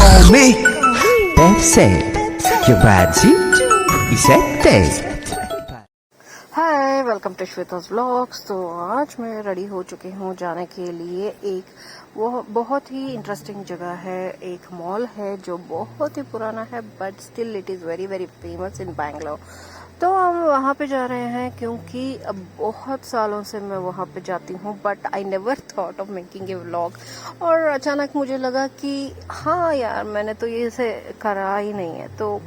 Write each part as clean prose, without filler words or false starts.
Call me Pepsi. Your body is at hi, welcome to Shweta's vlogs. तो आज मैं ready हो चुकी हूँ जाने के लिए। एक वो बहुत ही इंटरेस्टिंग जगह है, एक मॉल है जो बहुत ही पुराना है but still it is very very famous in Bangalore. तो हम वहाँ पे जा रहे हैं क्योंकि अब बहुत सालों से मैं वहाँ पे जाती हूँ but I never thought of making a vlog. और अचानक मुझे लगा कि हाँ यार, मैंने तो ये से करा ही नहीं है, तो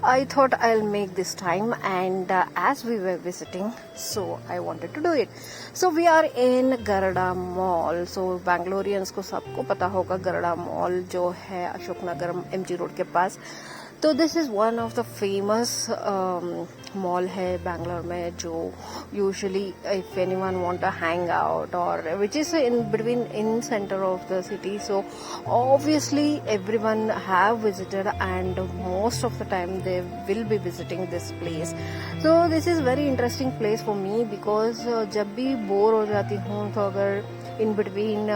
I thought I'll make this time, and as we were visiting, so I wanted to do it. So we are in Garuda Mall. So Bangaloreans को सबको पता होगा Garuda Mall जो है अशोक नगर MG रोड के पास। तो this is one of the famous mall है बैंगलोर में, जो usually if anyone want to hang out और which is in between in centre of the city, so obviously everyone have visited and most of the time they will be visiting this place. So this is very interesting place for me because जब भी bore हो जाती हूँ तो अगर in between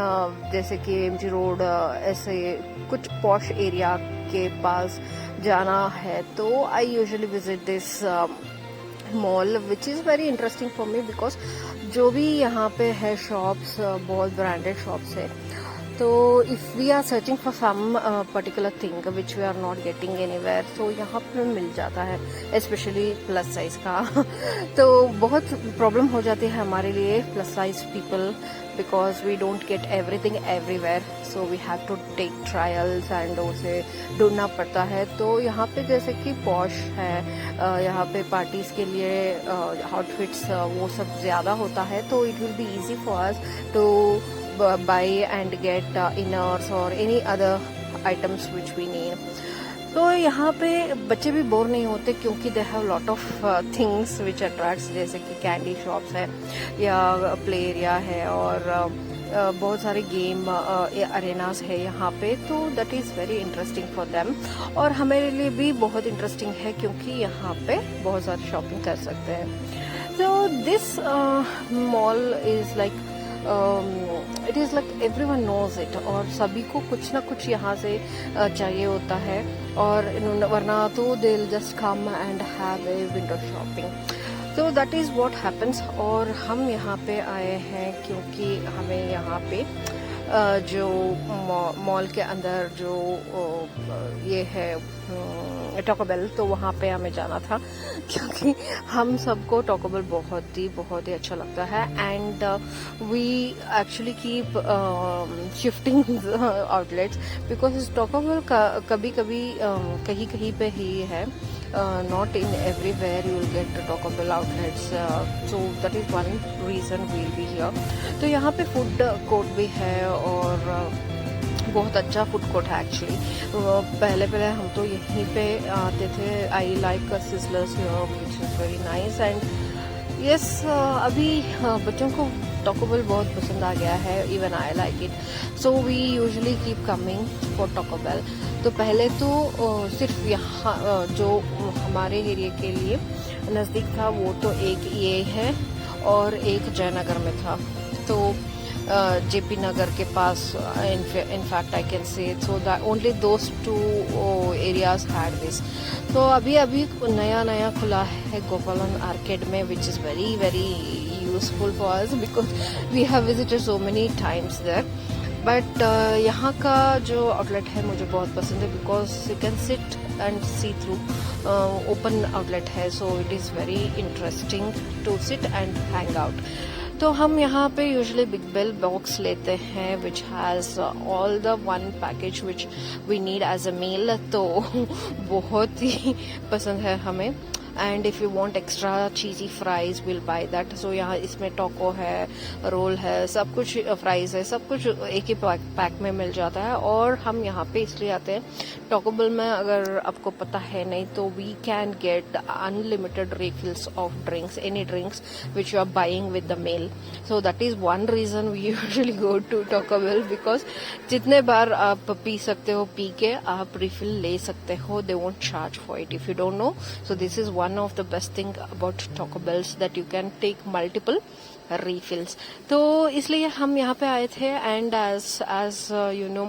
जैसे कि MG road ऐसे कुछ पॉश एरिया के पास जाना है तो I usually visit this mall which is very interesting for me because जो भी यहाँ पे है शॉप्स बहुत ब्रांडेड शॉप्स है। तो if we are searching for some particular thing which we are not getting anywhere, तो यहाँ पर मिल जाता है, स्पेशली प्लस साइज का। तो बहुत प्रॉब्लम हो जाती है हमारे लिए plus size people because we don't get everything everywhere, so we have to take trials and उसे ढूंढना पड़ता है। तो यहाँ पे जैसे कि पॉश है, यहाँ पे पार्टीज के लिए आउटफिट्स वो सब ज़्यादा होता है, तो it will be easy for us to buy and get inners or any other items which we need. तो यहाँ पे बच्चे भी बोर नहीं होते क्योंकि they have lot of things which attracts, जैसे कि कैंडी शॉप्स है या प्ले एरिया है और बहुत सारे गेम अरेनास है यहाँ पे। तो that is very interesting for them और हमारे लिए भी बहुत इंटरेस्टिंग है क्योंकि यहाँ पे बहुत सारी शॉपिंग कर सकते हैं। तो this mall is like it is like everyone knows it और सभी को कुछ ना कुछ यहाँ से चाहिए होता है और वरना तो they will just come and have a window shopping. तो दैट इज़ व्हाट हैपन्स। और हम यहाँ पे आए हैं क्योंकि हमें यहाँ पे जो मॉल के अंदर जो ये है टॉको बेल, तो वहाँ पे हमें जाना था क्योंकि हम सबको टॉको बेल बहुत ही अच्छा लगता है and we actually keep shifting outlets because Taco Bell कभी कहीं पे ही है, not in everywhere you will get Taco Bell outlets, so that is one reason we'll be here. तो यहाँ पे फूड कोर्ट भी है और बहुत अच्छा फूड कोर्ट है एक्चुअली। पहले हम तो यहीं पे आते थे। I like sizzlers which is very nice and yes, अभी बच्चों को टॉको बेल बहुत पसंद आ गया है, even I like it, so we usually keep coming for Taco Bell. तो पहले तो सिर्फ यहाँ जो हमारे एरिया के लिए नज़दीक था वो तो एक ये है और एक जयनगर में था, तो जेपी नगर के पास in fact I can say, so that only those two areas had this. तो अभी नया खुला है गोपालन आर्केड में which is very very useful for us because we have visited so many times there. But यहाँ का जो आउटलेट है मुझे बहुत पसंद है because you can sit and see through, open outlet है, so it is very interesting to sit and hang out. तो हम यहाँ पे यूजुअली बिग बेल बॉक्स लेते हैं which has all the one package which we need as a meal, तो बहुत ही पसंद है हमें। And if you want extra cheesy fries will buy that. So यहाँ इसमें टोको है, रोल है, सब कुछ फ्राइज है, सब कुछ एक ही पैक में मिल जाता है। और हम यहाँ पे इसलिए आते हैं टोको बेल में, अगर आपको पता है नहीं तो we can get unlimited refills of drinks, any drinks which you are buying with the meal. So that is one reason we usually go to Taco Bell because जितने बार आप पी सकते हो, पी के आप रिफिल ले सकते हो, they won't charge for it if you don't know. So this is one of the best thing about Taco Bells that you can take multiple refills. तो इसलिए हम यहाँ पे आए थे and as you know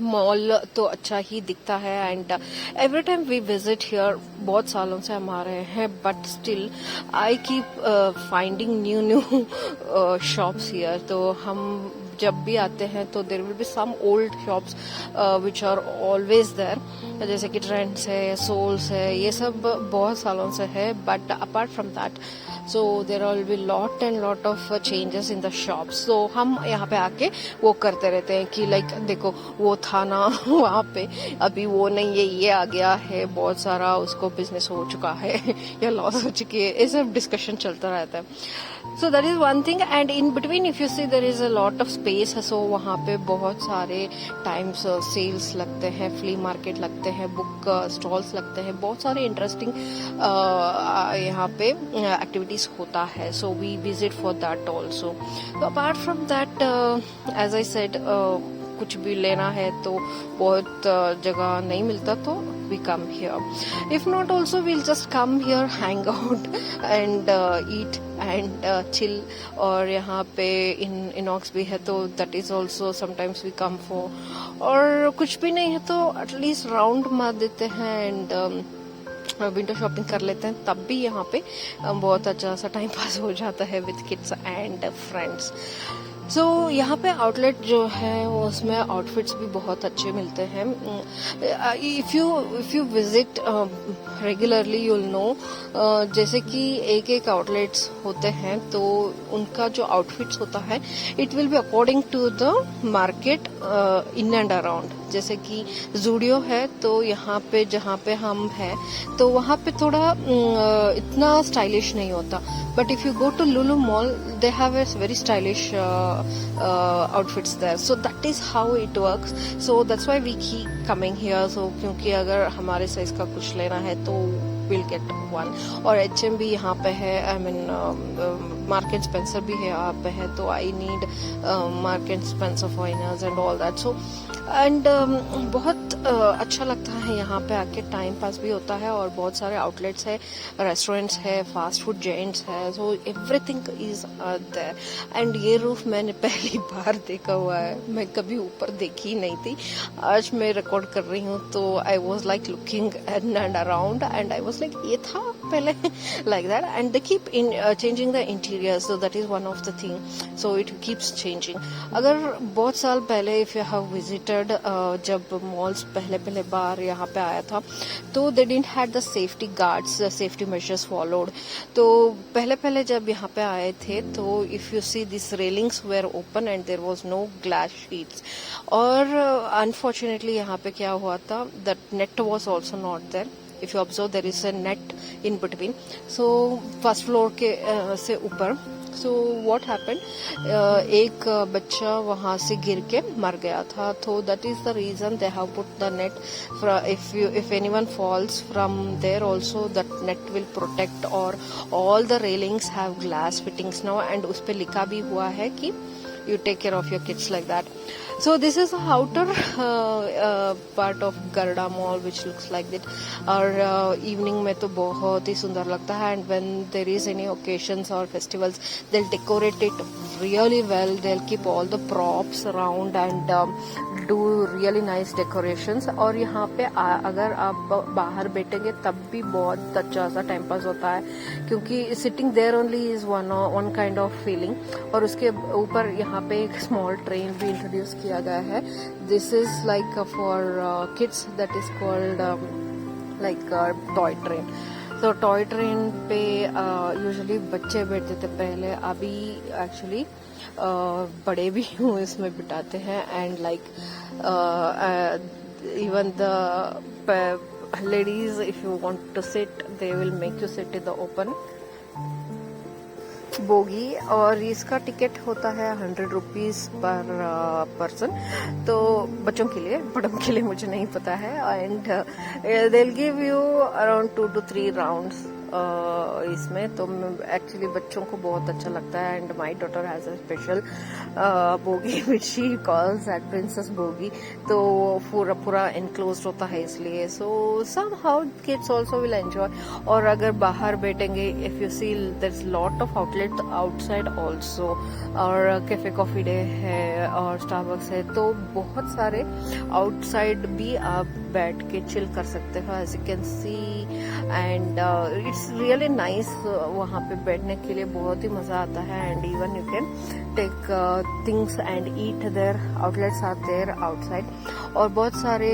mall तो अच्छा ही दिखता है and every time we visit here, बहुत सालों से हम आ रहे हैं, but still I keep finding new shops here. तो हम जब भी आते हैं तो there will be some old shops which are always there, जैसे कि ट्रेंड्स है, सोल्स है, ये सब बहुत सालों से है. But apart from that so there will be lot and lot of changes in the shops. तो हम यहाँ पे आके वो करते रहते हैं कि लाइक देखो वो था ना वहाँ पे, अभी वो नहीं है, ये आ गया है, बहुत सारा उसको बिजनेस हो चुका है या लॉस हो चुकी है, ये सब डिस्कशन चलता रहता है. So that is one thing, and in between if you see there is a lot of space, so वहाँ पे बहुत सारे टाइम्स सेल्स लगते हैं, फ्ली मार्केट लगते हैं, बुक स्टॉल्स लगते हैं, बहुत सारे इंटरेस्टिंग यहाँ पे एक्टिविटीज होता है. So we visit for that also. तो apart from that as I said, कुछ भी लेना है तो बहुत जगह नहीं मिलता, तो we come here. If not also we'll just come here, hang out and eat and chill. और यहाँ पे इनॉक्स भी है, तो that is also sometimes we come for. और कुछ भी नहीं है तो एटलीस्ट राउंड मार देते हैं एंड विंडो शॉपिंग कर लेते हैं, तब भी यहाँ पे बहुत अच्छा सा टाइम पास हो जाता है विद किड्स एंड फ्रेंड्स. सो यहाँ पे आउटलेट जो है वो उसमें आउटफिट्स भी बहुत अच्छे मिलते हैं. If you visit regularly you will know, जैसे कि एक एक आउटलेट्स होते हैं तो उनका जो आउटफिट्स होता है it will be according to the market in and around. जैसे कि जूडियो है तो यहाँ पे जहाँ पे हम हैं तो वहाँ पे थोड़ा इतना स्टाइलिश नहीं होता, but if you go to Lulu Mall they have a very stylish outfits there, so that is how it works. So that's why we keep coming here. So क्योंकि अगर हमारे साइज का कुछ लेना है तो we'll get one. और H&M भी यहाँ पे है, I mean Marks and Spencer भी है यहाँ पे है, तो I need Marks and Spencer foreigners and all that. So and बहुत अच्छा लगता है यहाँ पे आके, टाइम पास भी होता है और बहुत सारे आउटलेट्स है, रेस्टोरेंट्स है, फास्ट फूड जॉइंट्स है, so everything is there. And ये रूफ मैंने पहली बार देखा हुआ है, मैं कभी ऊपर देखी नहीं थी. आज मैं रिकॉर्ड कर रही हूँ तो I was like looking and around and I was like ये था पहले like that. And they keep changing the interior, so that is one of the thing, so it keeps changing. अगर बहुत साल पहले इफ यू हैव विजिटेड, जब malls पहले बार यहाँ पे आया था तो they didn't had the safety guards, safety measures followed. तो पहले जब यहाँ पे आए थे तो if you see this railings were open and there was no glass sheets. और अनफॉर्चुनेटली यहाँ पे क्या हुआ था, that net was also not there. If you observe there is a net in between, so first floor के से ऊपर. So what happened, एक बच्चा वहाँ से गिर के मर गया था, तो that is the reason they have put the net. If anyone falls from there also that net will protect, or all the railings have glass fittings now, and उस पे लिखा भी हुआ है कि you take care of your kids like that. So this is the outer part of Garuda Mall which looks like that. और evening में तो बहुत ही सुंदर लगता है, and when there is any occasions or festivals they'll decorate it really well. They'll keep all the props around and do really nice decorations. और यहाँ पे अगर आप बाहर बैठेंगे तब भी बहुत अच्छा सा टाइम पास होता है, क्योंकि sitting there only is one kind of feeling. और उसके ऊपर यहाँ पे एक स्मॉल ट्रेन भी इंट्रोड्यूस किया गया है. This is like for kids, that is called like toy train. तो टॉय ट्रेन पे यूजुअली बच्चे बैठते थे पहले, अभी एक्चुअली बड़े भी इसमें बिठाते हैं. And like even the ladies, if you want to sit, they will make you sit in the open bogie. और इसका टिकट होता है 100 रुपीज पर पर्सन, तो बच्चों के लिए, बड़ों के लिए मुझे नहीं पता है. And they'll give you around 2 to 3 rounds इसमें तो एक्चुअली बच्चों को बहुत अच्छा लगता है and my daughter has a special bogie which she calls that princess bogie, तो पूरा पूरा इनक्लोज्ड होता है इसलिए so somehow kids also will enjoy. और अगर बाहर बैठेंगे if you see there is lot of outlet outside also, और कैफे कॉफी डे है और स्टारबक्स है, तो बहुत सारे आउटसाइड भी आप बैठ के चिल कर सकते हो as you can see and it's really nice. वहाँ पे बैठने के लिए बहुत ही मजा आता है and even you can take things and eat there, outlets are there outside. और बहुत सारे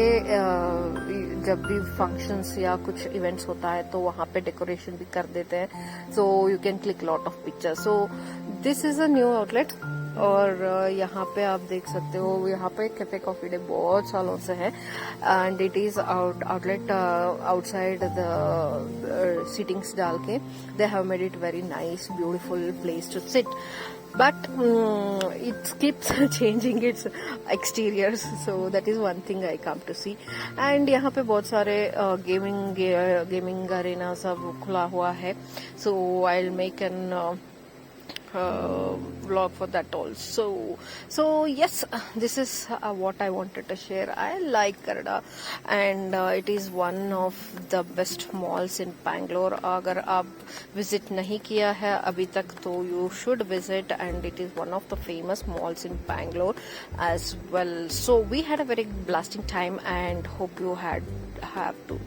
जब भी फंक्शंस या कुछ इवेंट्स होता है तो वहाँ पे डेकोरेशन भी कर देते हैं, so you can click lot of pictures. So this is a new outlet और यहाँ पे आप देख सकते हो, यहाँ पे कैफे कॉफी डे बहुत सालों से है and it is outlet outside the seatings डाल के they have made it very nice beautiful place to sit, but it keeps changing its exteriors, so that is one thing I come to see। and यहाँ पे बहुत सारे gaming Arena सब खुला हुआ है, so I'll make an vlog for that also। So yes, this is what I wanted to share। I like Garuda and it is one of the best malls in Bangalore। अगर आप visit नहीं किया है अभी तक तो you should visit, and it is one of the famous malls in Bangalore as well। So we had a very blasting time and hope you have too।